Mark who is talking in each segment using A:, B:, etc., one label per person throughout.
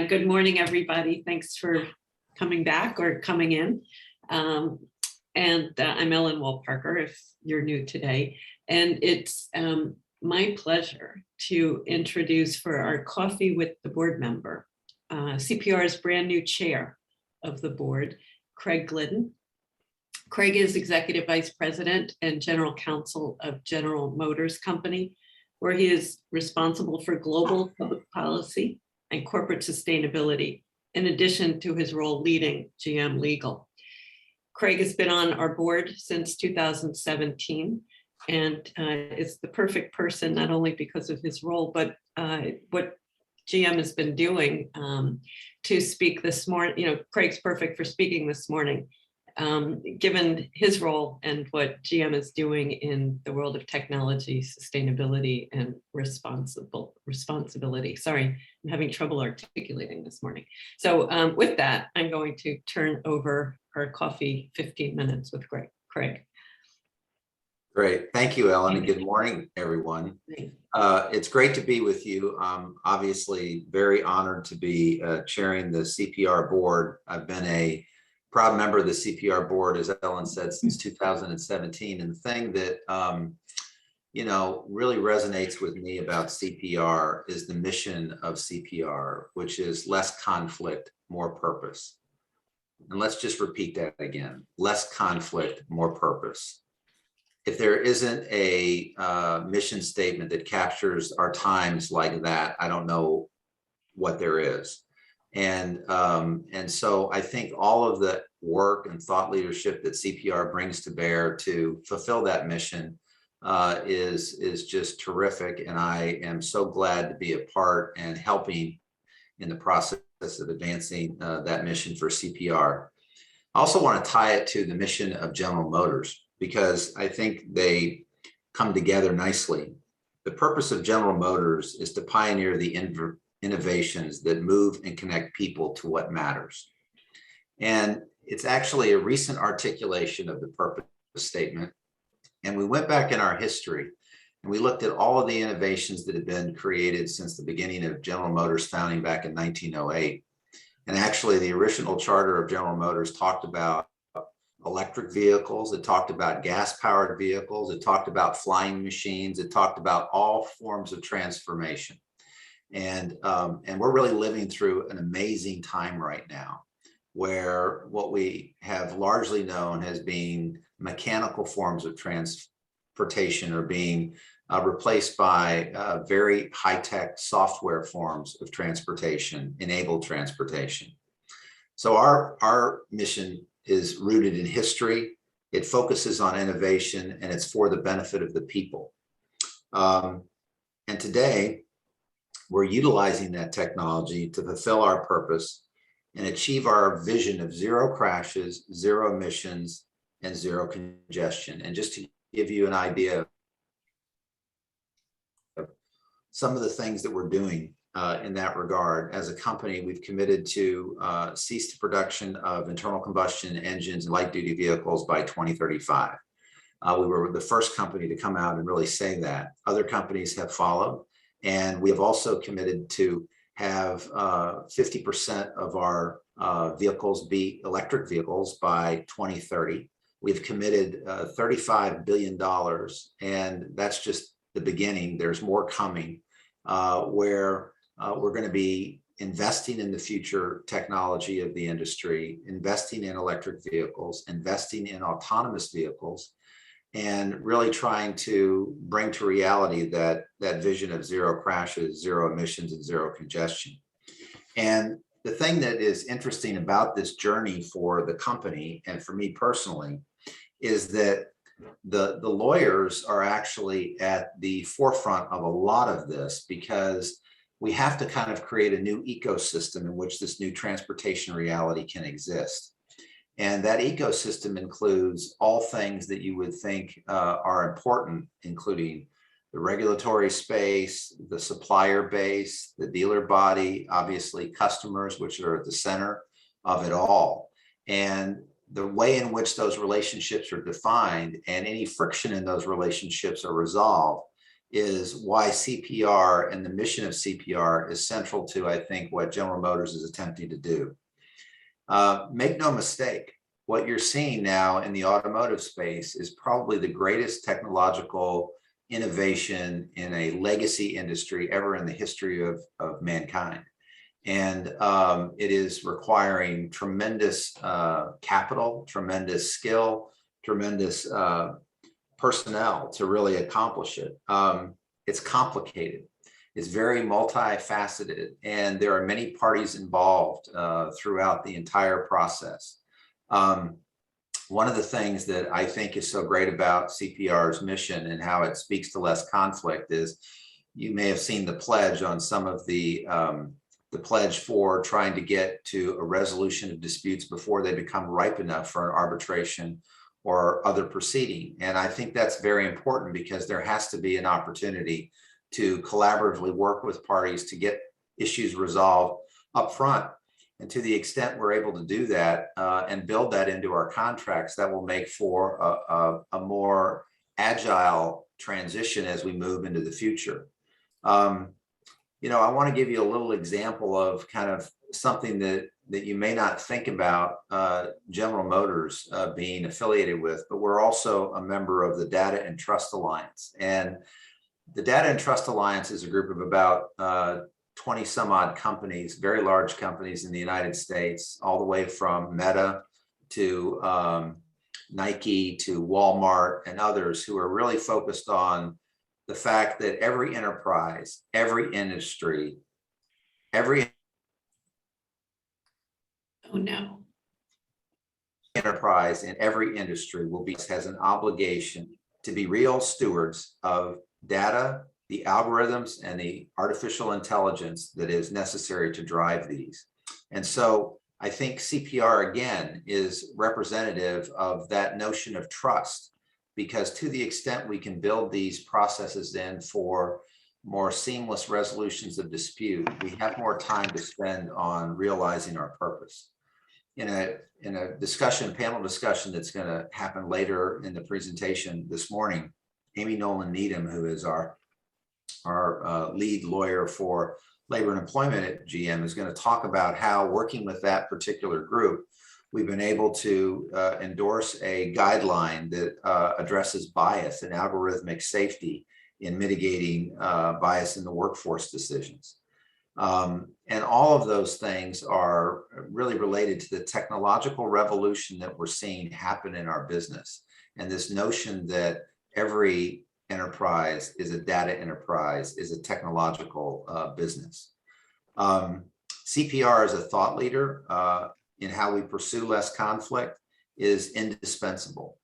A: Good morning, everybody. Thanks for coming back or coming in. I'm Ellen Wall-Parker, if you're new today. And it's my pleasure to introduce for our Coffee with the Board member, CPR's brand new chair of the board, Craig Glidden. Craig is Executive Vice President and General Counsel of General Motors Company, where he is responsible for global public policy and corporate sustainability, in addition to his role leading GM Legal. Craig has been on our board since 2017 and is the perfect person, not only because of his role, but what GM has been doing to speak this morning. You know, Craig's perfect for speaking this morning, given his role and what GM is doing in the world of technology, sustainability, and responsibility. Sorry, I'm having trouble articulating this morning. So with that, I'm going to turn over our coffee 15 minutes with Craig.
B: Great. Thank you, Ellen, and good morning, everyone. It's great to be with you. I'm obviously very honored to be chairing the CPR board. I've been a proud member of the CPR board, as Ellen said, since 2017. And the thing that, really resonates with me about CPR is the mission of CPR, which is less conflict, more purpose. And let's just repeat that again, less conflict, more purpose. If there isn't a mission statement that captures our times like that, I don't know what there is. And so I think all of the work and thought leadership that CPR brings to bear to fulfill that mission is just terrific. And I am so glad to be a part and helping in the process of advancing that mission for CPR. I also want to tie it to the mission of General Motors, because I think they come together nicely. The purpose of General Motors is to pioneer the innovations that move and connect people to what matters. And it's actually a recent articulation of the purpose statement. And we went back in our history and we looked at all of the innovations that have been created since the beginning of General Motors founding back in 1908. And actually the original charter of General Motors talked about electric vehicles, it talked about gas-powered vehicles, it talked about flying machines, it talked about all forms of transformation. And we're really living through an amazing time right now, where what we have largely known as being mechanical forms of transportation are being replaced by very high-tech software forms of transportation, enabled transportation. So our mission is rooted in history. It focuses on innovation, and it's for the benefit of the people. And today, we're utilizing that technology to fulfill our purpose and achieve our vision of zero crashes, zero emissions, and zero congestion. And just to give you an idea of some of the things that we're doing in that regard, as a company, we've committed to cease the production of internal combustion engines and light-duty vehicles by 2035. We were the first company to come out and really say that. Other companies have followed. And we have also committed to have 50% of our vehicles be electric vehicles by 2030. We've committed $35 billion, and that's just the beginning. There's more coming, where we're going to be investing in the future technology of the industry, investing in electric vehicles, investing in autonomous vehicles, and really trying to bring to reality that vision of zero crashes, zero emissions, and zero congestion. And the thing that is interesting about this journey for the company, and for me personally, is that the lawyers are actually at the forefront of a lot of this, because we have to kind of create a new ecosystem in which this new transportation reality can exist. And that ecosystem includes all things that you would think are important, including the regulatory space, the supplier base, the dealer body, obviously customers, which are at the center of it all. And the way in which those relationships are defined and any friction in those relationships are resolved is why CPR and the mission of CPR is central to, I think, what General Motors is attempting to do. Make no mistake, what you're seeing now in the automotive space is probably the greatest technological innovation in a legacy industry ever in the history of mankind. And it is requiring tremendous capital, tremendous skill, tremendous personnel to really accomplish it. It's complicated. It's very multifaceted, and there are many parties involved throughout the entire process. One of the things that I think is so great about CPR's mission and how it speaks to less conflict is, you may have seen the pledge on some of the pledge for trying to get to a resolution of disputes before they become ripe enough for an arbitration or other proceeding. And I think that's very important, because there has to be an opportunity to collaboratively work with parties to get issues resolved up front. And to the extent we're able to do that and build that into our contracts, that will make for a more agile transition as we move into the future. You know, I want to give you a little example of kind of something that you may not think about General Motors being affiliated with, but we're also a member of the Data and Trust Alliance. And the Data and Trust Alliance is a group of about 20 some odd companies, very large companies in the United States, all the way from Meta to Nike to Walmart and others, who are really focused on the fact that every enterprise, every industry, every enterprise in every industry has an obligation to be real stewards of data, the algorithms, and the artificial intelligence that is necessary to drive these. And so I think CPR, again, is representative of that notion of trust, because to the extent we can build these processes in for more seamless resolutions of dispute, we have more time to spend on realizing our purpose. In a discussion, panel discussion that's going to happen later in the presentation this morning, Amy Nolan Needham, who is our lead lawyer for labor and employment at GM, is going to talk about how, working with that particular group, we've been able to endorse a guideline that addresses bias and algorithmic safety in mitigating bias in the workforce decisions. And all of those things are really related to the technological revolution that we're seeing happen in our business, and this notion that every enterprise is a data enterprise, is a technological business. CPR as a thought leader in how we pursue less conflict is indispensable.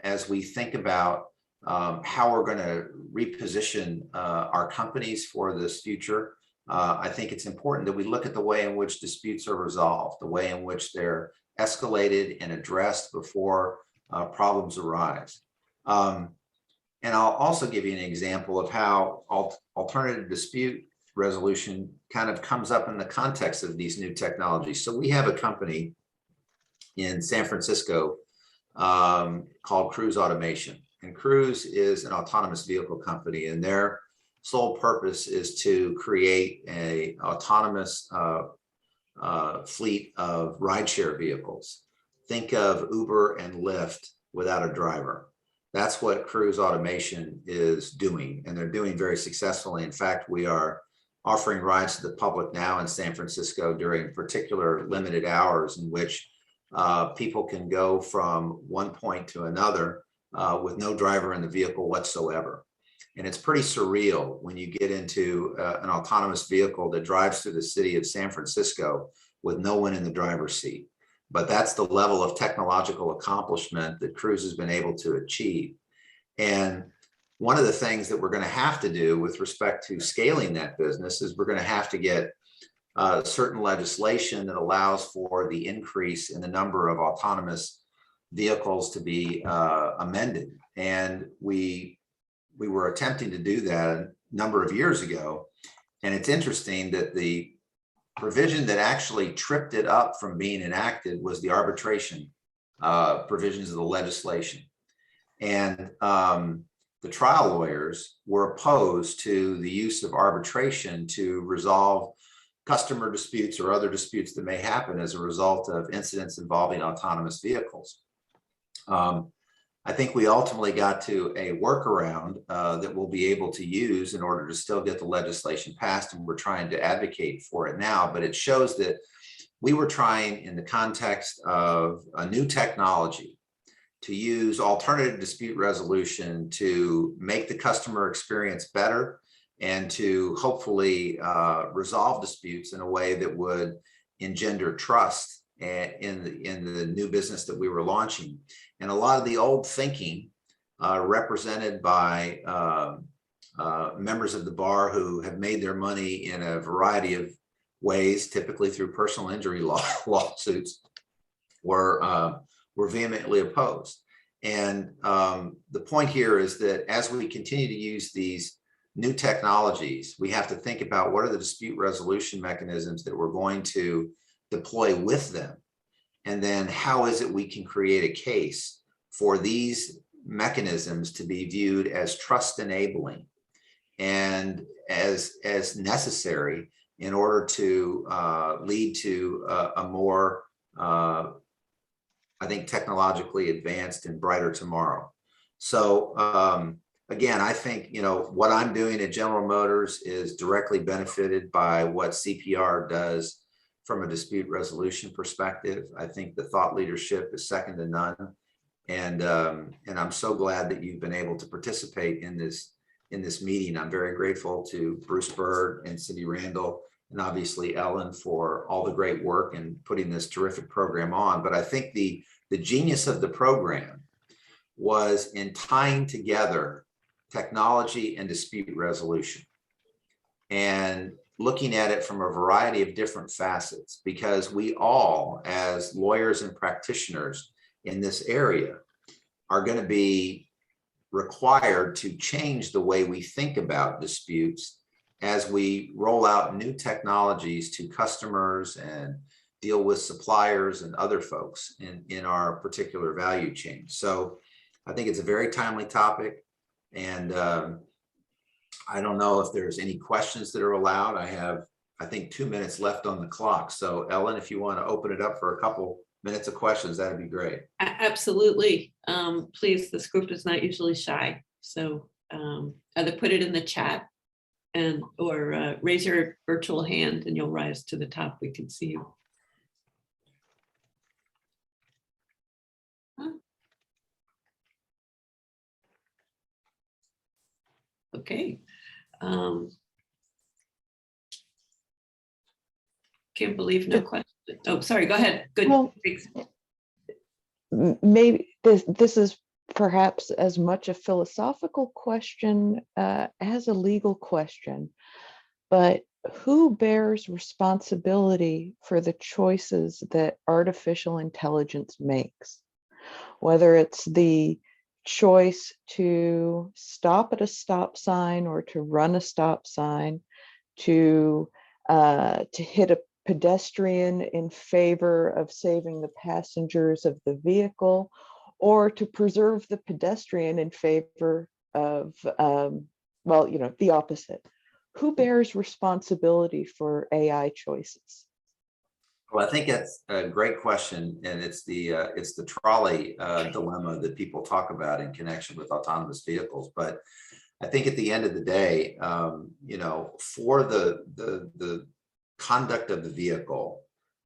B: As we think about how we're going to reposition our companies for this future, I think it's important that we look at the way in which disputes are resolved, the way in which they're escalated and addressed before problems arise. And I'll also give you an example of how alternative dispute resolution kind of comes up in the context of these new technologies. So we have a company in San Francisco called Cruise Automation. And Cruise is an autonomous vehicle company, and their sole purpose is to create an autonomous fleet of rideshare vehicles. Think of Uber and Lyft without a driver. That's what Cruise Automation is doing, and they're doing very successfully. In fact, we are offering rides to the public now in San Francisco during particular limited hours in which people can go from one point to another with no driver in the vehicle whatsoever. And it's pretty surreal when you get into an autonomous vehicle that drives through the city of San Francisco with no one in the driver's seat. But that's the level of technological accomplishment that Cruise has been able to achieve. And one of the things that we're going to have to do with respect to scaling that business is we're going to have to get certain legislation that allows for the increase in the number of autonomous vehicles to be amended. And we were attempting to do that a number of years ago. And it's interesting that the provision that actually tripped it up from being enacted was the arbitration provisions of the legislation. And the trial lawyers were opposed to the use of arbitration to resolve customer disputes or other disputes that may happen as a result of incidents involving autonomous vehicles. I think we ultimately got to a workaround that we'll be able to use in order to still get the legislation passed, and we're trying to advocate for it now. But it shows that we were trying, in the context of a new technology, to use alternative dispute resolution to make the customer experience better and to hopefully resolve disputes in a way that would engender trust in the new business that we were launching. And a lot of the old thinking represented by members of the bar who have made their money in a variety of ways, typically through personal injury lawsuits, were vehemently opposed. And the point here is that as we continue to use these new technologies, we have to think about what are the dispute resolution mechanisms that we're going to deploy with them. And then how is it we can create a case for these mechanisms to be viewed as trust enabling and as necessary in order to lead to a more, I think, technologically advanced and brighter tomorrow. So again, I think, you know, what I'm doing at General Motors is directly benefited by what CPR does from a dispute resolution perspective. I think the thought leadership is second to none. And I'm so glad that you've been able to participate in this meeting. I'm very grateful to Bruce Bird and Cindy Randall, and obviously Ellen, for all the great work in putting this terrific program on. But I think the genius of the program was in tying together technology and dispute resolution and looking at it from a variety of different facets, because we all, as lawyers and practitioners in this area, are going to be required to change the way we think about disputes as we roll out new technologies to customers and deal with suppliers and other folks in our particular value chain. So I think it's a very timely topic. And I don't know if there's any questions that are allowed. I have, I think, 2 minutes left on the clock. So Ellen, if you want to open it up for a couple minutes of questions, that'd be great.
A: Absolutely. Please, this group is not usually shy. So either put it in the chat or raise your virtual hand and you'll rise to the top. We can see you. Okay. Can't believe no question. Oh, sorry, go ahead. Good.
C: Well, maybe this is perhaps as much a philosophical question as a legal question, but who bears responsibility for the choices that artificial intelligence makes? Whether it's the choice to stop at a stop sign or to run a stop sign, to hit a pedestrian in favor of saving the passengers of the vehicle, or to preserve the pedestrian in favor of, well, you know, the opposite. Who bears responsibility for AI choices?
B: Well, I think that's a great question, and it's the trolley dilemma that people talk about in connection with autonomous vehicles. But I think at the end of the day, you know, for the conduct of the vehicle,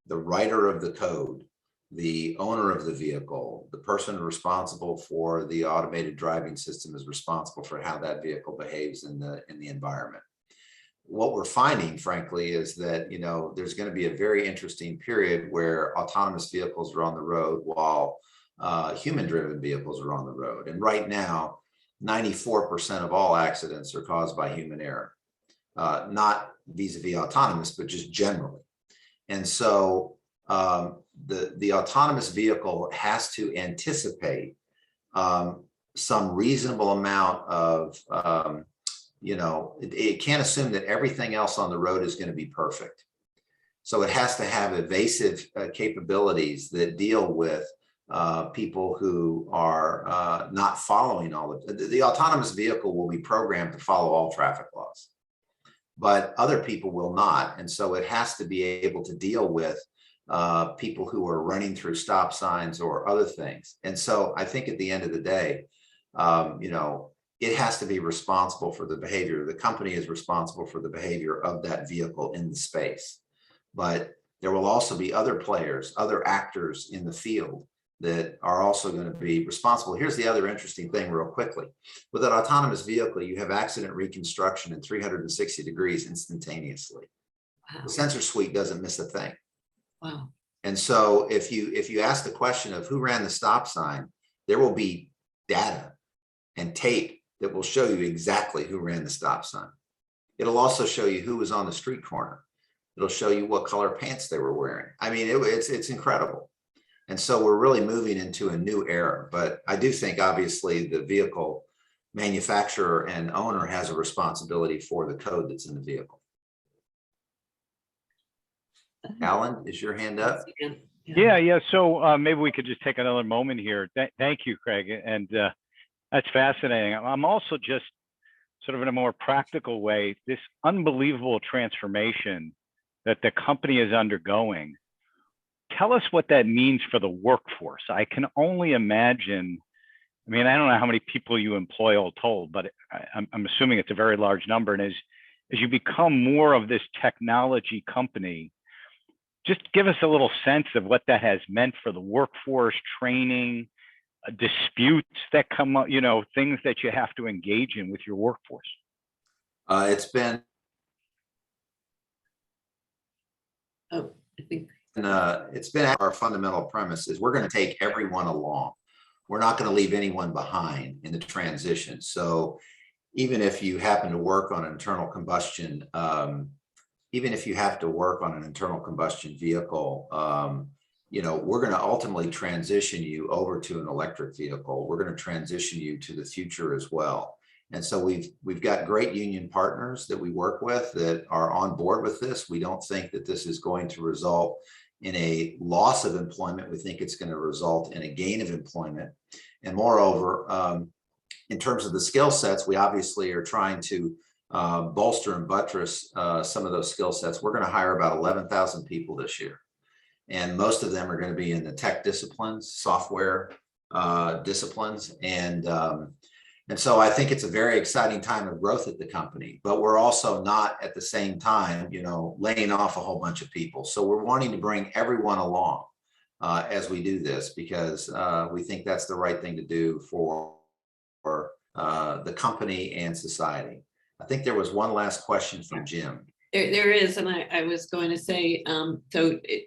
B: the writer of the code, the owner of the vehicle, the person responsible for the automated driving system is responsible for how that vehicle behaves in the environment. What we're finding, frankly, is that, you know, there's going to be a very interesting period where autonomous vehicles are on the road while human-driven vehicles are on the road. And right now, 94% of all accidents are caused by human error, not vis-a-vis autonomous, but just generally. And so the autonomous vehicle has to anticipate some reasonable amount of you know, it can't assume that everything else on the road is going to be perfect. So it has to have evasive capabilities that deal with people who are not following all of the autonomous vehicle will be programmed to follow all traffic laws, but other people will not. And so it has to be able to deal with people who are running through stop signs or other things. And so I think at the end of the day, it has to be responsible for the behavior. The company is responsible for the behavior of that vehicle in the space. But there will also be other players, other actors in the field that are also going to be responsible. Here's the other interesting thing real quickly. With an autonomous vehicle, you have accident reconstruction in 360 degrees instantaneously.
A: Wow.
B: The sensor suite doesn't miss a thing.
A: Wow.
B: And so if you ask the question of who ran the stop sign, there will be data and tape that will show you exactly who ran the stop sign. It'll also show you who was on the street corner. It'll show you what color pants they were wearing. I mean, it's incredible. And so we're really moving into a new era. But I do think, obviously, the vehicle manufacturer and owner has a responsibility for the code that's in the vehicle. Alan, is your hand up?
D: Yeah. So maybe we could just take another moment here. Thank you, Craig. And that's fascinating. I'm also just sort of in a more practical way, this unbelievable transformation that the company is undergoing. Tell us what that means for the workforce. I can only imagine. I mean, I don't know how many people you employ all told, but I'm assuming it's a very large number. And as you become more of this technology company, just give us a little sense of what that has meant for the workforce, training, disputes that come up, things that you have to engage in with your workforce.
B: It's been our fundamental premise is we're going to take everyone along. We're not going to leave anyone behind in the transition. So even if you happen to work on an internal combustion, even if you have to work on an internal combustion vehicle, we're going to ultimately transition you over to an electric vehicle. We're going to transition you to the future as well. And so we've got great union partners that we work with that are on board with this. We don't think that this is going to result in a loss of employment. We think it's going to result in a gain of employment. And moreover, in terms of the skill sets, we obviously are trying to bolster and buttress some of those skill sets. We're going to hire about 11,000 people this year. And most of them are going to be in the tech disciplines, software disciplines. And so I think it's a very exciting time of growth at the company, but we're also not at the same time, laying off a whole bunch of people. So we're wanting to bring everyone along as we do this, because we think that's the right thing to do for the company and society. I think there was one last question from Jim.
A: There is, and I was going to say,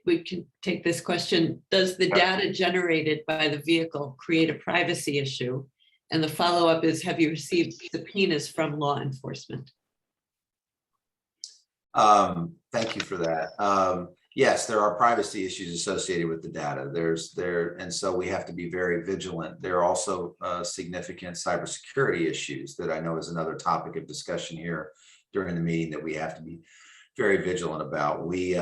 A: we can take this question. Does the data generated by the vehicle create a privacy issue? And the follow-up is, have you received subpoenas from law enforcement?
B: Thank you for that. Yes, there are privacy issues associated with the data. And so we have to be very vigilant. There are also significant cybersecurity issues that I know is another topic of discussion here during the meeting that we have to be very vigilant about. We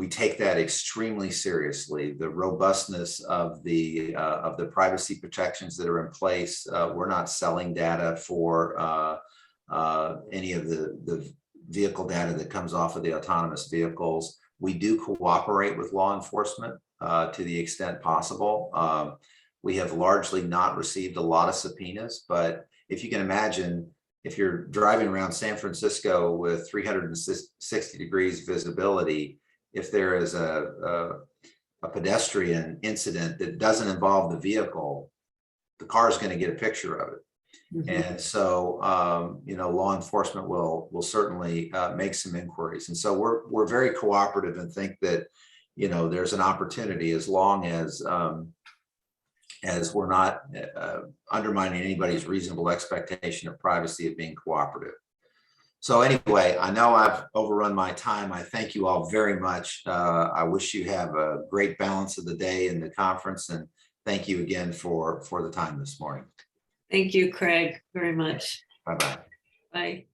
B: take that extremely seriously. The robustness of the privacy protections that are in place. We're not selling data for any of the vehicle data that comes off of the autonomous vehicles. We do cooperate with law enforcement to the extent possible. We have largely not received a lot of subpoenas, but if you can imagine, if you're driving around San Francisco with 360 degrees visibility, if there is a pedestrian incident that doesn't involve the vehicle, the car is going to get a picture of it. Mm-hmm. And so, law enforcement will certainly make some inquiries. And so we're very cooperative and think that, there's an opportunity, as long as we're not undermining anybody's reasonable expectation of privacy, of being cooperative. So anyway, I know I've overrun my time. I thank you all very much. I wish you have a great balance of the day in the conference, and thank you again for the time this morning.
A: Thank you, Craig, very much.
B: Bye-bye.
A: Bye.